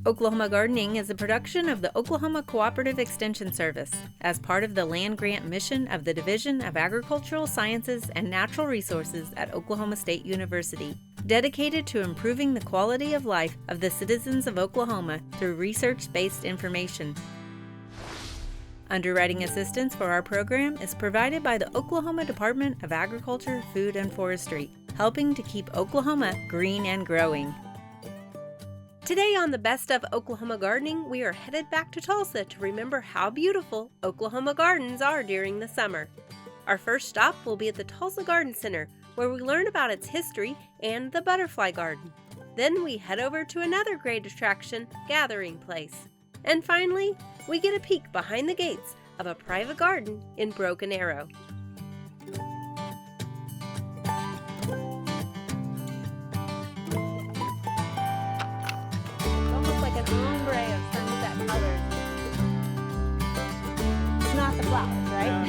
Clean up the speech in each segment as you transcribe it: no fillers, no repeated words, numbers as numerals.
Oklahoma Gardening is a production of the Oklahoma Cooperative Extension Service as part of the land grant mission of the Division of Agricultural Sciences and Natural Resources at Oklahoma State University, dedicated to improving the quality of life of the citizens of Oklahoma through research-based information. Underwriting assistance for our program is provided by the Oklahoma Department of Agriculture, Food, and Forestry, helping to keep Oklahoma green and growing. Today on the Best of Oklahoma Gardening, we are headed back to Tulsa to remember how beautiful Oklahoma gardens are during the summer. Our first stop will be at the Tulsa Garden Center, where we learn about its history and the butterfly garden. Then we head over to another great attraction, Gathering Place. And finally, we get a peek behind the gates of a private garden in Broken Arrow. Ombre of sunset colors. It's not the flowers, right?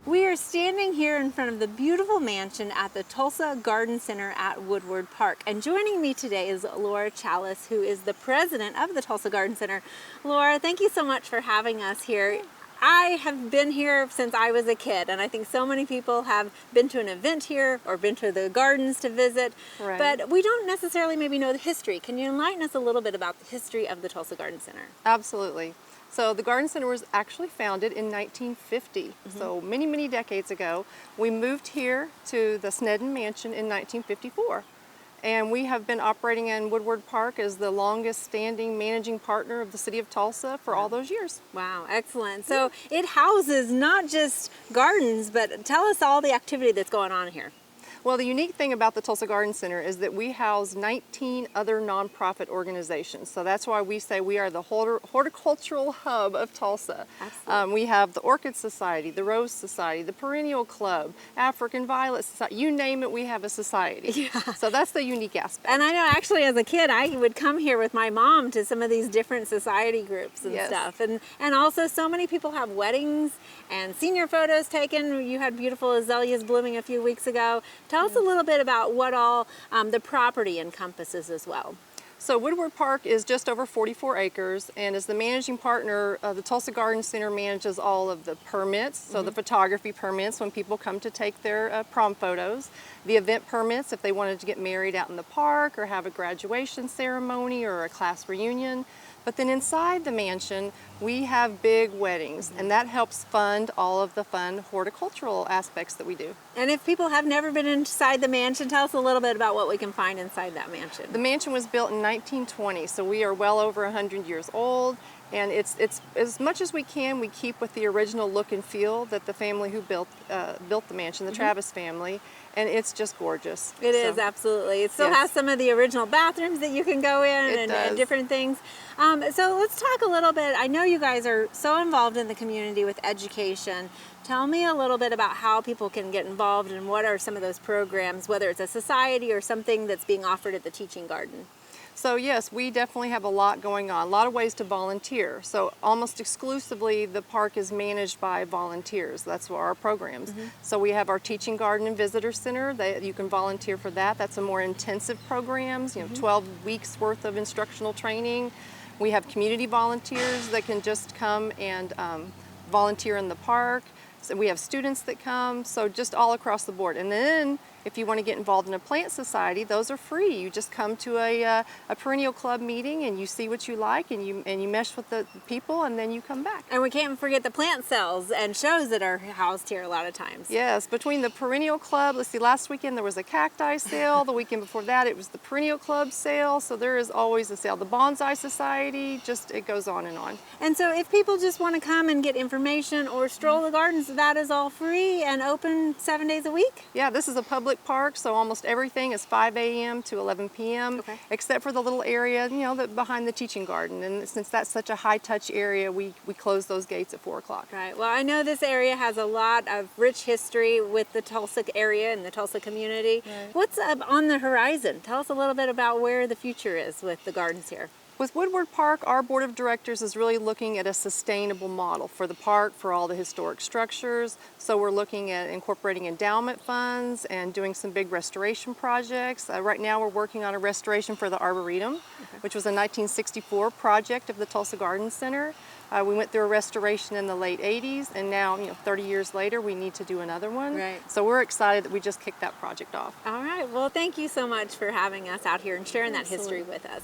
We are standing here in front of the beautiful mansion at the Tulsa Garden Center at Woodward Park. And joining me today is Laura Chalus, who is the president of the Tulsa Garden Center. Laura, thank you so much for having us here. I have been here since I was a kid, and I think so many people have been to an event here or been to the gardens to visit, Right. But we don't necessarily maybe know the history. Can you enlighten us a little bit about the history of the Tulsa Garden Center? Absolutely. So the Garden Center was actually founded in 1950, so many, many decades ago. We moved here to the Snedden Mansion in 1954. And we have been operating in Woodward Park as the longest standing managing partner of the city of Tulsa for all those years. Wow, excellent. So it houses not just gardens, but tell us all the activity that's going on here. Well, the unique thing about the Tulsa Garden Center is that we house 19 other nonprofit organizations. So that's why we say we are the horticultural hub of Tulsa. We have the Orchid Society, the Rose Society, the Perennial Club, African Violet Society, you name it, we have a society. Yeah. So that's the unique aspect. And I know actually as a kid, I would come here with my mom to some of these different society groups and Yes. stuff. And also so many people have weddings and senior photos taken. You had beautiful azaleas blooming a few weeks ago. Tell us a little bit about what all the property encompasses as well. So Woodward Park is just over 44 acres, and as the managing partner, the Tulsa Garden Center manages all of the permits, so the photography permits when people come to take their prom photos, the event permits if they wanted to get married out in the park or have a graduation ceremony or a class reunion. But then inside the mansion, we have big weddings, and that helps fund all of the fun horticultural aspects that we do. And if people have never been inside the mansion, tell us a little bit about what we can find inside that mansion. The mansion was built in 1920, so we are well over 100 years old. And it's as much as we can, we keep with the original look and feel that the family who built the mansion, the Travis family, and it's just gorgeous. It is, absolutely. It still Yes. has some of the original bathrooms that you can go in and different things. So let's talk a little bit. I know you guys are so involved in the community with education. Tell me a little bit about how people can get involved and what are some of those programs, whether it's a society or something that's being offered at the Teaching Garden. So yes, we definitely have a lot going on, a lot of ways to volunteer. So almost exclusively the park is managed by volunteers. That's what our programs. So we have our Teaching Garden and Visitor Center that you can volunteer for that. That's a more intensive programs, 12 weeks worth of instructional training. We have community volunteers that can just come and volunteer in the park. So we have students that come, so just all across the board. And then if you want to get involved in a plant society, those are free. You just come to a perennial club meeting and you see what you like and you mesh with the people and then you come back. And we can't forget the plant sales and shows that are housed here a lot of times. Yes, between the perennial club, let's see, last weekend there was a cacti sale. The weekend before that it was the perennial club sale. So there is always a sale. The bonsai society, just it goes on and on. And so if people just want to come and get information or stroll the gardens, that is all free and open 7 days a week? Yeah, this is a public public park, so almost everything is 5 a.m. to 11 p.m. Okay. except for the little area, behind the teaching garden. And since that's such a high-touch area, we close those gates at 4 o'clock. Right. Well, I know this area has a lot of rich history with the Tulsa area and the Tulsa community. Right. What's up on the horizon? Tell us a little bit about where the future is with the gardens here. With Woodward Park, our board of directors is really looking at a sustainable model for the park, for all the historic structures. So we're looking at incorporating endowment funds and doing some big restoration projects. Right now we're working on a restoration for the Arboretum, which was a 1964 project of the Tulsa Garden Center. We went through a restoration in the late 80s, and now, 30 years later, we need to do another one. Right. So we're excited that we just kicked that project off. All right. Well, thank you so much for having us out here and sharing that history with us.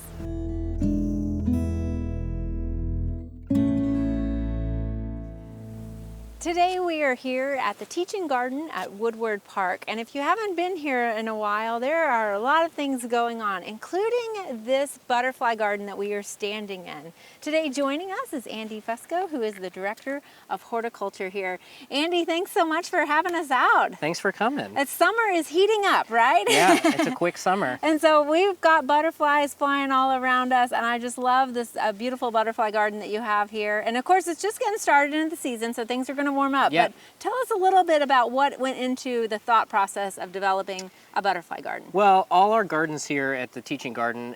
Today we are here at the Teaching Garden at Woodward Park, and if you haven't been here in a while, there are a lot of things going on, including this butterfly garden that we are standing in. Today joining us is Andy Fusco, who is the Director of Horticulture here. Andy, thanks so much for having us out. Thanks for coming. Summer is heating up, right? Yeah, it's a quick summer. And so we've got butterflies flying all around us, and I just love this beautiful butterfly garden that you have here. And of course, it's just getting started in the season, so things are going to warm up. Yep. But tell us a little bit about what went into the thought process of developing a butterfly garden. Well, all our gardens here at the Teaching Garden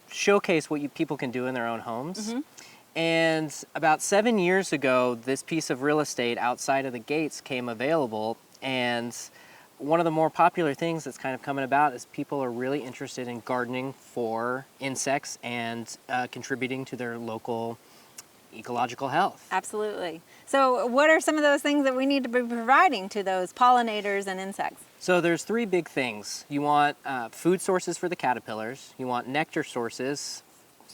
showcase what people can do in their own homes. And about 7 years ago, this piece of real estate outside of the gates came available. And one of the more popular things that's kind of coming about is people are really interested in gardening for insects and contributing to their local ecological health. Absolutely. So what are some of those things that we need to be providing to those pollinators and insects? So there's three big things. You want food sources for the caterpillars. You want nectar sources,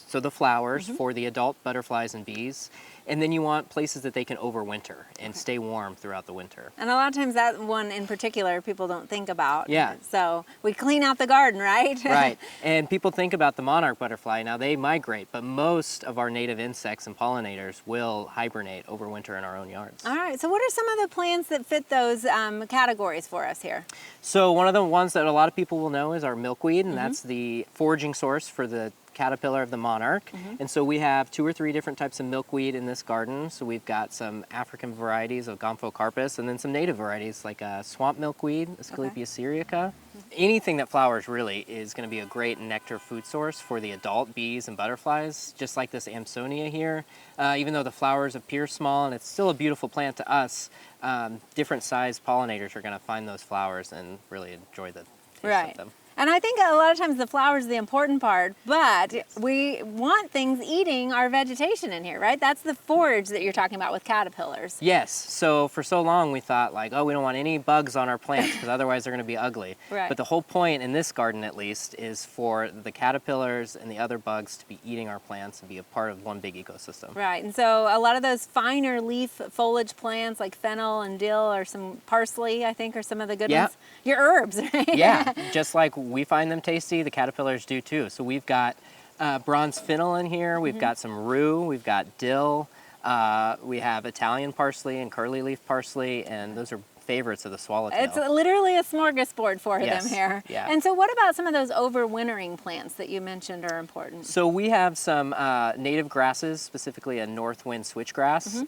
so the flowers for the adult butterflies and bees. And then you want places that they can overwinter and stay warm throughout the winter. And a lot of times that one in particular people don't think about. Yeah. So we clean out the garden, right? Right. And people think about the monarch butterfly. Now they migrate, but most of our native insects and pollinators will hibernate overwinter in our own yards. All right. So what are some of the plants that fit those categories for us here? So one of the ones that a lot of people will know is our milkweed, and that's the foraging source for the caterpillar of the monarch. And so we have 2 or 3 different types of milkweed in this garden. So we've got some African varieties of Gomphocarpus and then some native varieties like swamp milkweed, Asclepias syriaca. Anything that flowers really is going to be a great nectar food source for the adult bees and butterflies, just like this Amsonia here. Even though the flowers appear small and it's still a beautiful plant to us, different sized pollinators are going to find those flowers and really enjoy the taste of them. And I think a lot of times the flowers is the important part, but we want things eating our vegetation in here, right? That's the forage that you're talking about with caterpillars. Yes. So for so long we thought like, oh, we don't want any bugs on our plants because otherwise they're going to be ugly. Right. But the whole point in this garden at least is for the caterpillars and the other bugs to be eating our plants and be a part of one big ecosystem. Right. And so a lot of those finer leaf foliage plants like fennel and dill or some parsley, I think, are some of the good ones. Your herbs, right? Yeah. Just like we find them tasty, the caterpillars do too. So we've got bronze fennel in here, we've got some rue, we've got dill, we have Italian parsley and curly leaf parsley, and those are favorites of the swallowtail. It's literally a smorgasbord for them here. Yeah. And so what about some of those overwintering plants that you mentioned are important? So we have some native grasses, specifically a north wind switchgrass,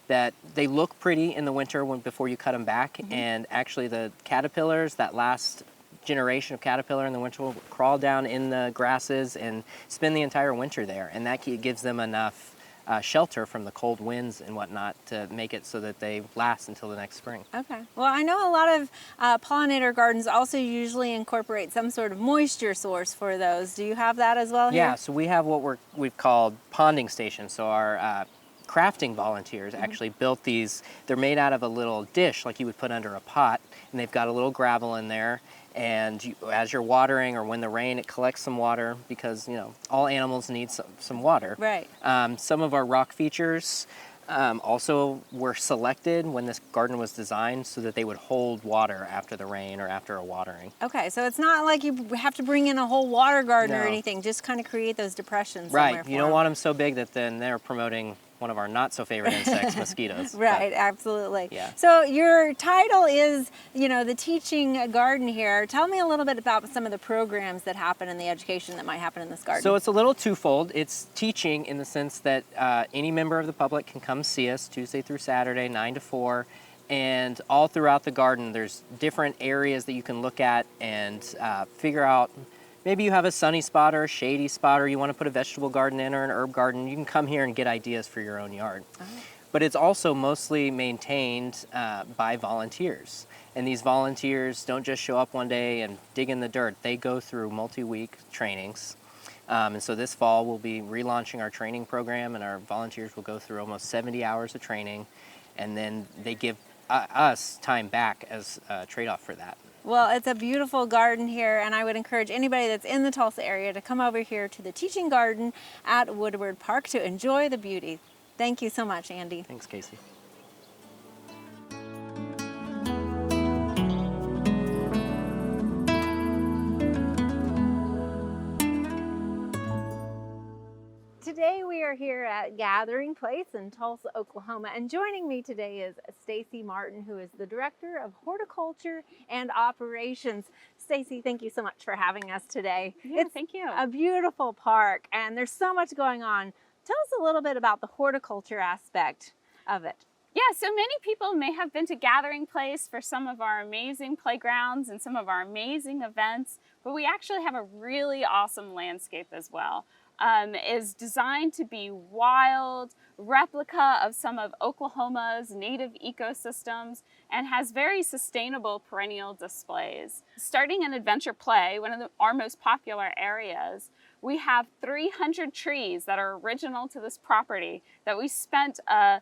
that they look pretty in the winter before you cut them back, and actually the caterpillars, that last generation of caterpillar in the winter will crawl down in the grasses and spend the entire winter there, and that gives them enough shelter from the cold winds and whatnot to make it so that they last until the next spring. Okay. Well, I know a lot of pollinator gardens also usually incorporate some sort of moisture source for those. Do you have that as well here? Yeah, so we have what we've called ponding stations. So our crafting volunteers actually built these. They're made out of a little dish like you would put under a pot, and they've got a little gravel in there. And as you're watering or when the rain, it collects some water because, all animals need some water. Right. Some of our rock features also were selected when this garden was designed so that they would hold water after the rain or after a watering. Okay, so it's not like you have to bring in a whole water garden or No. anything, just kind of create those depressions. Right, you don't want them so big that then they're promoting one of our not so favorite insects, mosquitoes. Right, But, absolutely. yeah. So your title is, the teaching garden here. Tell me a little bit about some of the programs that happen and the education that might happen in this garden. So it's a little twofold. It's teaching in the sense that any member of the public can come see us Tuesday through Saturday, 9 to 4. And all throughout the garden, there's different areas that you can look at and figure out. Maybe you have a sunny spot or a shady spot, or you want to put a vegetable garden in or an herb garden. You can come here and get ideas for your own yard. But it's also mostly maintained by volunteers. And these volunteers don't just show up one day and dig in the dirt. They go through multi-week trainings. And so this fall we'll be relaunching our training program, and our volunteers will go through almost 70 hours of training. And then they give us time back as a trade-off for that. Well, it's a beautiful garden here, and I would encourage anybody that's in the Tulsa area to come over here to the teaching garden at Woodward Park to enjoy the beauty. Thank you so much, Andy. Thanks, Casey. Today we are here at Gathering Place in Tulsa, Oklahoma, and joining me today is Stacie Martin, who is the Director of Horticulture and Operations. Stacie, thank you so much for having us today. Yeah, it's thank you. a beautiful park, and there's so much going on. Tell us a little bit about the horticulture aspect of it. Yeah, so many people may have been to Gathering Place for some of our amazing playgrounds and some of our amazing events, but we actually have a really awesome landscape as well. Is designed to be wild, replica of some of Oklahoma's native ecosystems, and has very sustainable perennial displays. Starting in Adventure Play, one of our most popular areas, we have 300 trees that are original to this property that we spent a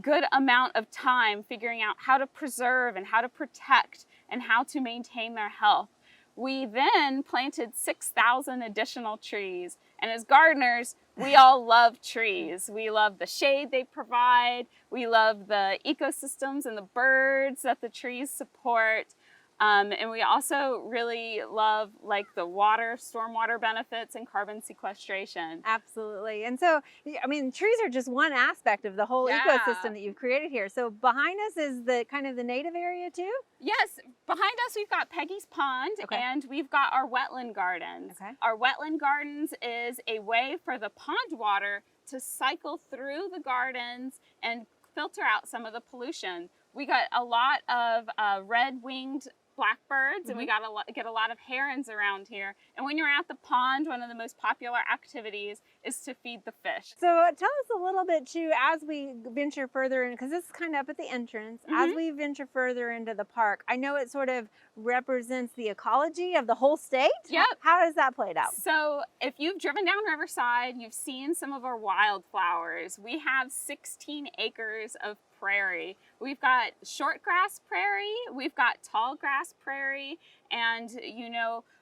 good amount of time figuring out how to preserve and how to protect and how to maintain their health. We then planted 6,000 additional trees. And as gardeners, we all love trees. We love the shade they provide. We love the ecosystems and the birds that the trees support. And we also really love the water, stormwater benefits and carbon sequestration. Absolutely. And so, I mean, trees are just one aspect of the whole ecosystem that you've created here. So behind us is the kind of the native area too? Yes, behind us we've got Peggy's Pond, and we've got our wetland gardens. Okay. Our wetland gardens is a way for the pond water to cycle through the gardens and filter out some of the pollution. We got a lot of red-winged blackbirds, and we get a lot of herons around here. And when you're at the pond, one of the most popular activities is to feed the fish. So tell us a little bit too, as we venture further in, because this is kind of up at the entrance, as we venture further into the park, I know it sort of represents the ecology of the whole state. Yep. How does that play out? So if you've driven down Riverside, you've seen some of our wildflowers. We have 16 acres of prairie. We've got short grass prairie, we've got tall grass prairie, and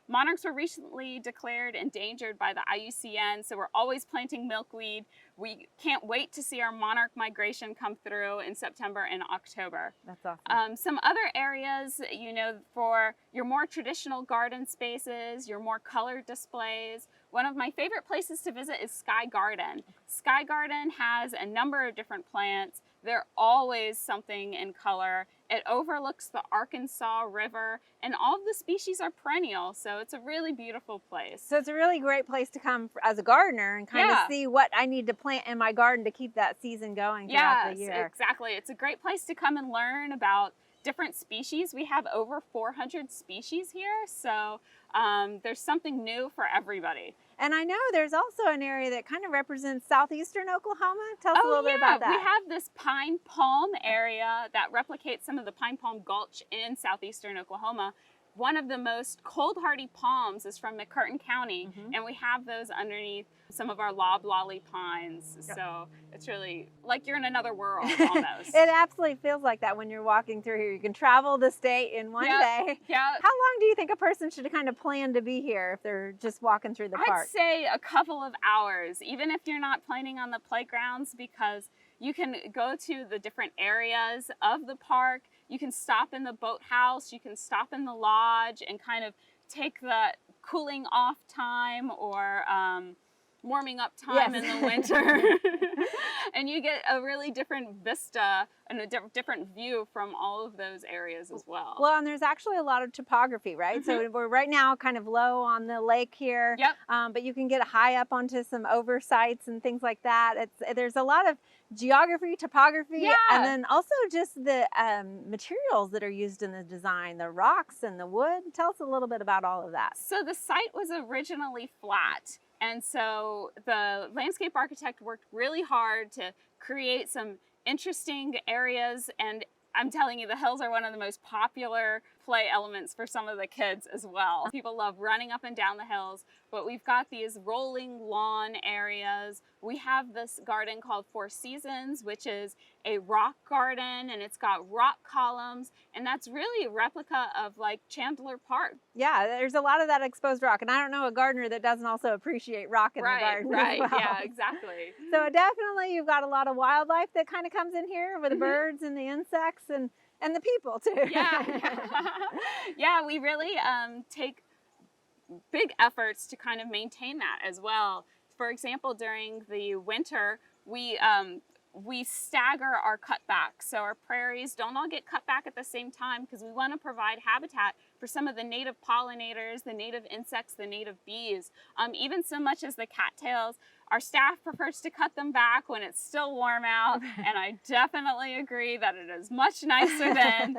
monarchs were recently declared endangered by the IUCN, so we're always planting milkweed. We can't wait to see our monarch migration come through in September and October. That's awesome. Some other areas, for your more traditional garden spaces, your more colored displays, one of my favorite places to visit is Sky Garden. Sky Garden has a number of different plants. They're always something in color. It overlooks the Arkansas River, and all of the species are perennial, so it's a really beautiful place. So it's a really great place to come as a gardener and kind of see what I need to plant in my garden to keep that season going throughout the year. Yes, exactly. It's a great place to come and learn about different species. We have over 400 species here, so there's something new for everybody. And I know there's also an area that kind of represents southeastern Oklahoma. Tell us a little bit about that. We have this pine palm area that replicates some of the pine palm gulch in southeastern Oklahoma. One of the most cold hardy palms is from McCurtain County, and we have those underneath some of our loblolly pines. So it's really like you're in another world almost. It absolutely feels like that when you're walking through here. You can travel the state in one day. Yeah. How long do you think a person should kind of plan to be here if they're just walking through the park? I'd say a couple of hours, even if you're not planning on the playgrounds, because you can go to the different areas of the park. You can stop in the boathouse, you can stop in the lodge and kind of take the cooling off time or warming up time Yes. in the winter. And you get a really different vista and a different view from all of those areas as well. Well, and there's actually a lot of topography, right? So we're right now kind of low on the lake here. Yep. But you can get high up onto some oversights and things like that. There's a lot of geography, topography, Yeah. and then also just the materials that are used in the design, the rocks and the wood. Tell us a little bit about all of that. So the site was originally flat. And so the landscape architect worked really hard to create some interesting areas. And I'm telling you, the hills are one of the most popular play elements for some of the kids as well. People love running up and down the hills, but we've got these rolling lawn areas. We have this garden called Four Seasons, which is a rock garden, and it's got rock columns, and that's really a replica of like Chandler Park. Yeah, there's a lot of that exposed rock, and I don't know a gardener that doesn't also appreciate rock in the garden. Right, as well. yeah, exactly. So definitely you've got a lot of wildlife that kind of comes in here with the birds and the insects and the people too. Yeah. Yeah, we really take big efforts to kind of maintain that as well. For example, during the winter, we stagger our cutbacks. So our prairies don't all get cut back at the same time because we want to provide habitat for some of the native pollinators, the native insects, the native bees, even so much as the cattails. Our staff prefers to cut them back when it's still warm out, and I definitely agree that it is much nicer then.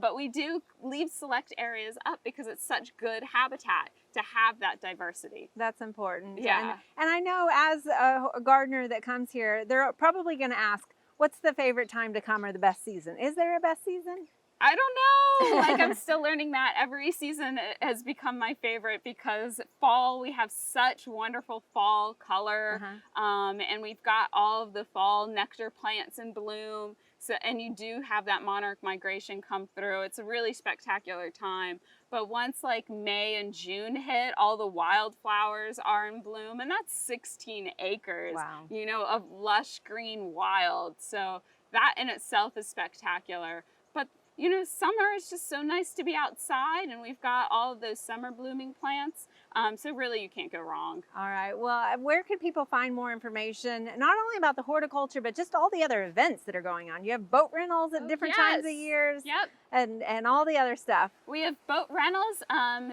But we do leave select areas up because it's such good habitat to have that diversity. That's important. Yeah. And I know as a gardener that comes here, they're probably going to ask, what's the favorite time to come or the best season? Is there a best season? I don't know. Like, I'm still learning that. Every season has become my favorite because fall, we have such wonderful fall color. And we've got all of the fall nectar plants in bloom. So, and you do have that monarch migration come through. It's a really spectacular time. But once like May and June hit, all the wildflowers are in bloom, and that's 16 acres, Wow. you know, of lush green wild. So that in itself is spectacular. But you know, summer is just so nice to be outside, and we've got all of those summer blooming plants. So really, you can't go wrong. All right. Well, where can people find more information, not only about the horticulture, but just all the other events that are going on? You have boat rentals at different times of years. Yep. And all the other stuff. We have boat rentals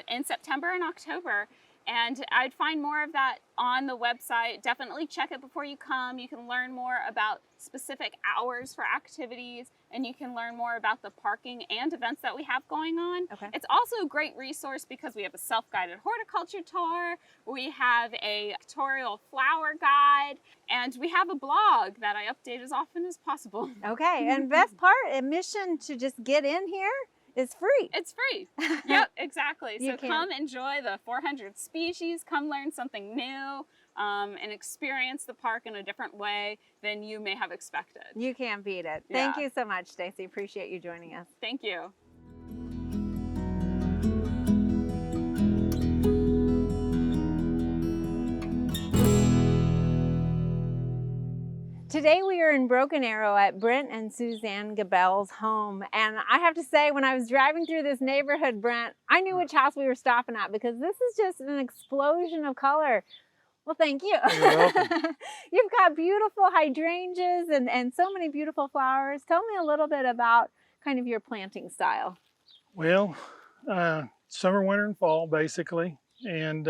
in September and October. And I'd find more of that on the website. Definitely check it before you come. You can learn more about specific hours for activities, and you can learn more about the parking and events that we have going on. Okay. It's also a great resource because we have a self-guided horticulture tour, we have a pictorial flower guide, and we have a blog that I update as often as possible. Okay. And best part, admission to just get in here is free. It's free. Yep, exactly. You So can. come enjoy the 400 species, come learn something new, and experience the park in a different way than you may have expected. You can't beat it. Thank Yeah. you so much, Stacie. Appreciate you joining us. Thank you. Today we are in Broken Arrow at Brent and Suzanne Geubelle's home. And I have to say, when I was driving through this neighborhood, Brent, I knew which house we were stopping at because this is just an explosion of color. Well, thank you. You're welcome. You've got beautiful hydrangeas and so many beautiful flowers. Tell me a little bit about kind of your planting style. Well, summer, winter, and fall, basically. And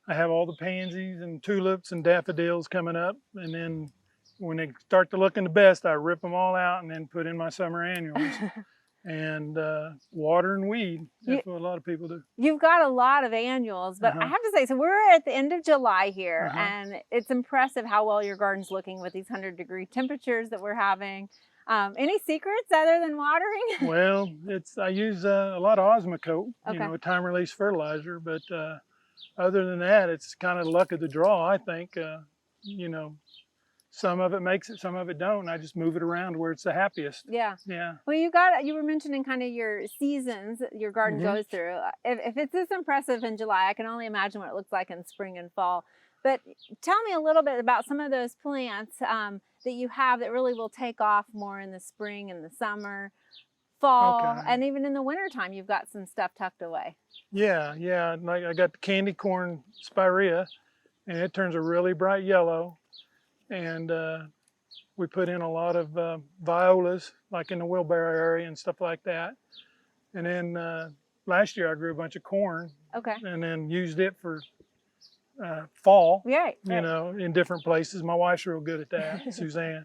I have all the pansies and tulips and daffodils coming up. And then when they start to looking the best, I rip them all out and then put in my summer annuals. And water and weed. That's what a lot of people do. You've got a lot of annuals, but I have to say, so we're at the end of July here, and it's impressive how well your garden's looking with these 100-degree temperatures that we're having. Any secrets other than watering? Well, I use a lot of Osmocote, Okay. you know, time-release fertilizer. But other than that, it's kind of the luck of the draw, I think. You know, some of it makes it, some of it don't. I just move it around where it's the happiest. Yeah. Yeah. Well, you were mentioning kind of your seasons your garden goes through. If it's this impressive in July, I can only imagine what it looks like in spring and fall. But tell me a little bit about some of those plants that you have that really will take off more in the spring and the summer, fall, and even in the wintertime, you've got some stuff tucked away. Yeah, yeah. Like I got the candy corn spirea, and it turns a really bright yellow. And we put in a lot of violas, like in the wheelbarrow area and stuff like that. And then last year I grew a bunch of corn. Okay. And then used it for fall, Right. you know, in different places. My wife's real good at that, Suzanne.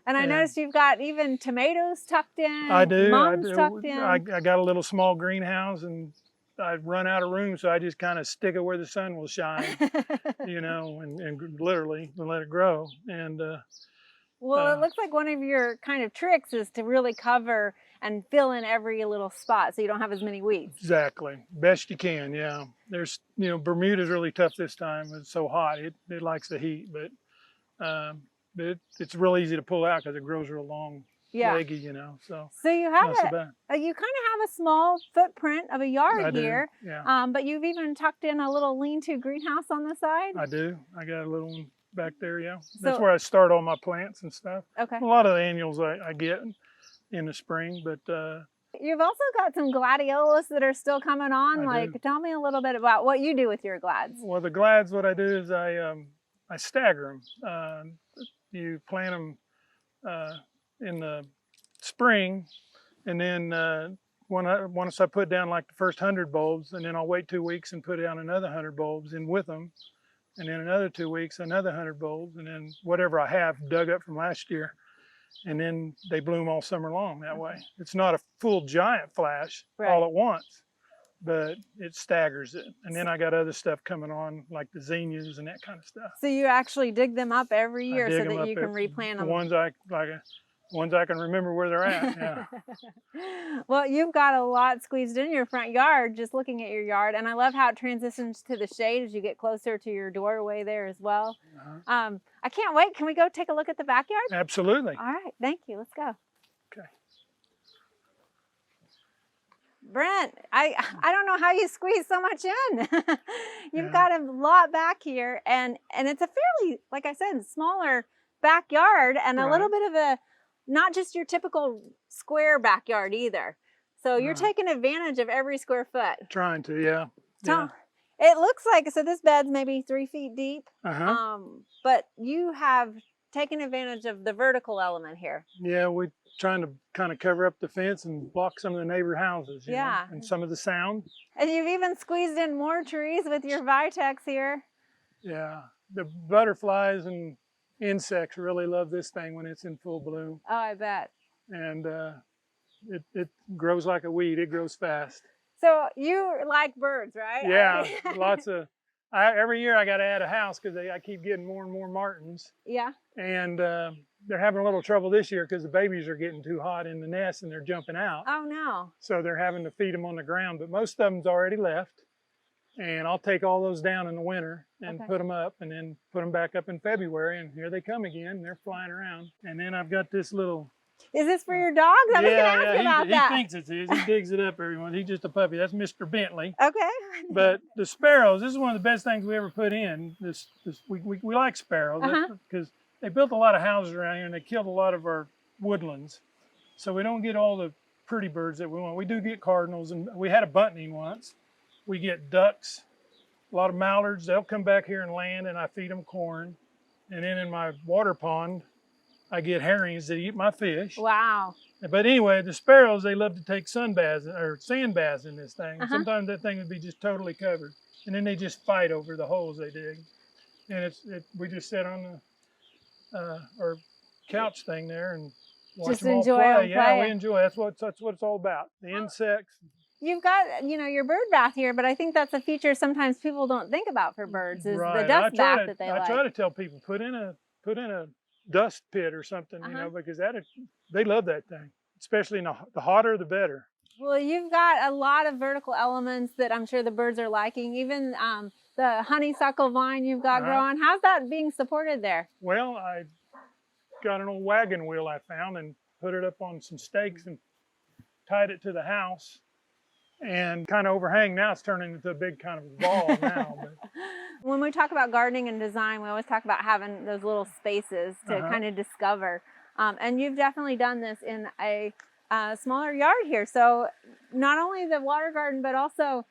And I noticed you've got even tomatoes tucked in. I do. Mums tucked in. I got a little small greenhouse, and I run out of room, so I just kind of stick it where the sun will shine, you know, and literally let it grow. And well, it looks like one of your kind of tricks is to really cover and fill in every little spot so you don't have as many weeds. exactly, best you can. Yeah, there's, you know, Bermuda's really tough this time. It's so hot. It likes the heat, but it's real easy to pull out because it grows real long, leggy, you know. So you have not so bad. You kind of have a small footprint of a yard I do, here. yeah. But you've even tucked in a little lean-to greenhouse on the side. I do. I got a little one back there, yeah. That's So- where I start all my plants and stuff. Okay. A lot of the annuals I get in the spring, but You've also got some gladiolus that are still coming on. I do. Tell me a little bit about what you do with your glads. well, the glads, what I do is I stagger them. You plant them in the spring, and then once I put down like the first 100 bulbs, and then I'll wait 2 weeks and put down another 100 bulbs in with them, and then another 2 weeks, another 100 bulbs, and then whatever I have dug up from last year. And then they bloom all summer long that way. It's not a full giant flash all at once, but it staggers it. And then I got other stuff coming on, like the zinnias and that kind of stuff. So you actually dig them up every year I dig so them that up you can replant them. The ones I can remember where they're at. Yeah. Well, you've got a lot squeezed in your front yard, just looking at your yard. And I love how it transitions to the shade as you get closer to your doorway there as well. I can't wait. Can we go take a look at the backyard? Absolutely. All right. Thank you. Let's go. Okay. Brent, I don't know how you squeeze so much in. You've got a lot back here, and it's a fairly, like I said, smaller backyard, and a little bit of a, not just your typical square backyard either. So you're taking advantage of every square foot. Trying to, yeah. So it looks like, so this bed's maybe 3 feet deep, but you have taken advantage of the vertical element here. Yeah, we're trying to kind of cover up the fence and block some of the neighbor houses, you know, and some of the sound. And you've even squeezed in more trees with your Vitex here. Yeah, the butterflies and insects really love this thing when it's in full bloom. Oh, I bet. And it grows like a weed. It grows fast. So you like birds, right? Yeah, lots of. Every year I got to add a house because I keep getting more and more martins. Yeah. And they're having a little trouble this year because the babies are getting too hot in the nest and they're jumping out. Oh no. So they're having to feed them on the ground. But most of them's already left. And I'll take all those down in the winter and put them up, and then put them back up in February, and here they come again. They're flying around. And then I've got this little. Is this for your dog? I was going to ask about that. He thinks it's his. He digs it up, everyone. He's just a puppy. That's Mr. Bentley. Okay. But the sparrows, this is one of the best things we ever put in. We like sparrows because they built a lot of houses around here, and they killed a lot of our woodlands. So we don't get all the pretty birds that we want. We do get cardinals, and we had a bunting once. We get ducks, a lot of mallards. They'll come back here and land, and I feed them corn. And then in my water pond, I get herrings that eat my fish. Wow. But anyway, the sparrows, they love to take sun baths or sand baths in this thing. Sometimes that thing would be just totally covered. And then they just fight over the holes they dig. And we just sit on the our couch thing there and watch them all play. Yeah, we enjoy it. That's what it's all about. The insects. You've got, your bird bath here, but I think that's a feature sometimes people don't think about for birds is the dust bath that they like. I try to tell people, put in a dust pit or something, because they love that thing, especially in the hotter the better. Well, you've got a lot of vertical elements that I'm sure the birds are liking. Even the honeysuckle vine you've got growing. How's that being supported there? Well, I got an old wagon wheel I found and put it up on some stakes and tied it to the house. And kind of overhang now, it's turning into a big kind of ball now. But. When we talk about gardening and design, we always talk about having those little spaces to kind of discover. And you've definitely done this in a smaller yard here. So not only the water garden, but also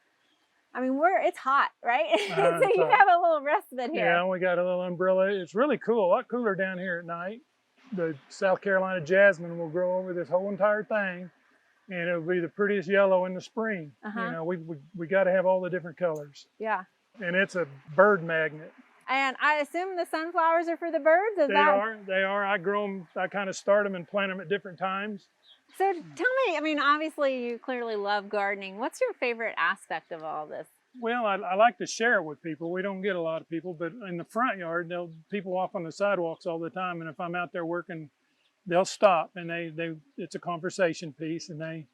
I mean, it's hot, right? So it's you hot. have a little respite here. Yeah, we got a little umbrella. It's really cool, a lot cooler down here at night. The South Carolina jasmine will grow over this whole entire thing, and it'll be the prettiest yellow in the spring. You know, we got to have all the different colors. Yeah. And it's a bird magnet. And I assume the sunflowers are for the birds? They are. I grow them, I kind of start them and plant them at different times. So tell me, I mean, obviously you clearly love gardening. What's your favorite aspect of all this? Well, I like to share it with people. We don't get a lot of people, but in the front yard, people walk on the sidewalks all the time, and if I'm out there working, they'll stop, and it's a conversation piece, and I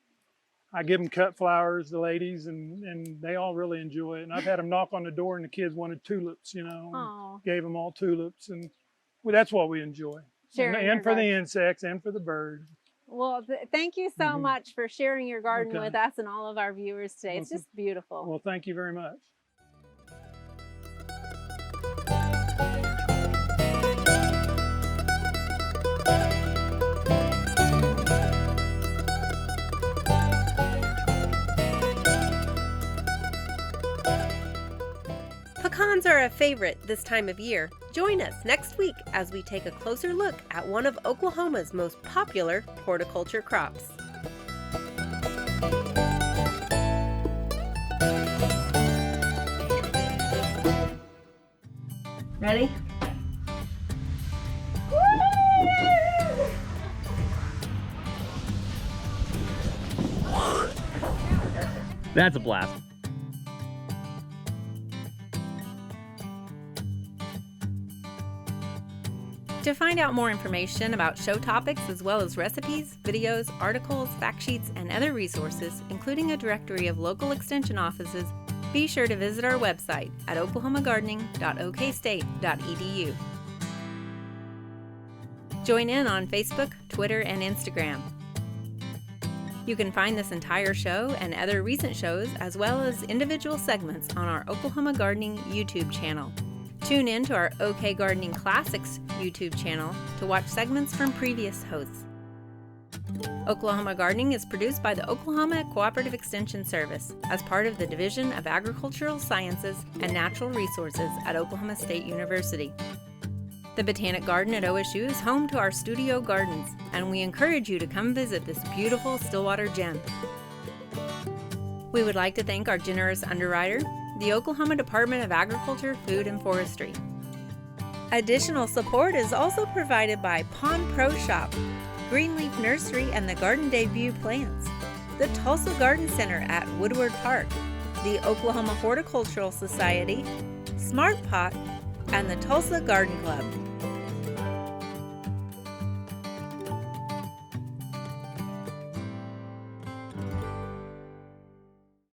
give them cut flowers, the ladies, and they all really enjoy it. And I've had them knock on the door, and the kids wanted tulips, you know, and gave them all tulips, and well, that's what we enjoy. And for the insects and for the birds. Well, thank you so much for sharing your garden with us and all of our viewers today. It's just beautiful. Well, thank you very much. Pecans are a favorite this time of year. Join us next week as we take a closer look at one of Oklahoma's most popular horticulture crops. Ready? That's a blast. To find out more information about show topics as well as recipes, videos, articles, fact sheets, and other resources, including a directory of local extension offices, be sure to visit our website at oklahomagardening.okstate.edu. Join in on Facebook, Twitter, and Instagram. You can find this entire show and other recent shows as well as individual segments on our Oklahoma Gardening YouTube channel. Tune in to our OK Gardening Classics YouTube channel to watch segments from previous hosts. Oklahoma Gardening is produced by the Oklahoma Cooperative Extension Service as part of the Division of Agricultural Sciences and Natural Resources at Oklahoma State University. The Botanic Garden at OSU is home to our studio gardens, and we encourage you to come visit this beautiful Stillwater gem. We would like to thank our generous underwriter, the Oklahoma Department of Agriculture, Food, and Forestry. Additional support is also provided by Pond Pro Shop, Greenleaf Nursery and the Garden Debut Plants, the Tulsa Garden Center at Woodward Park, the Oklahoma Horticultural Society, Smart Pot, and the Tulsa Garden Club.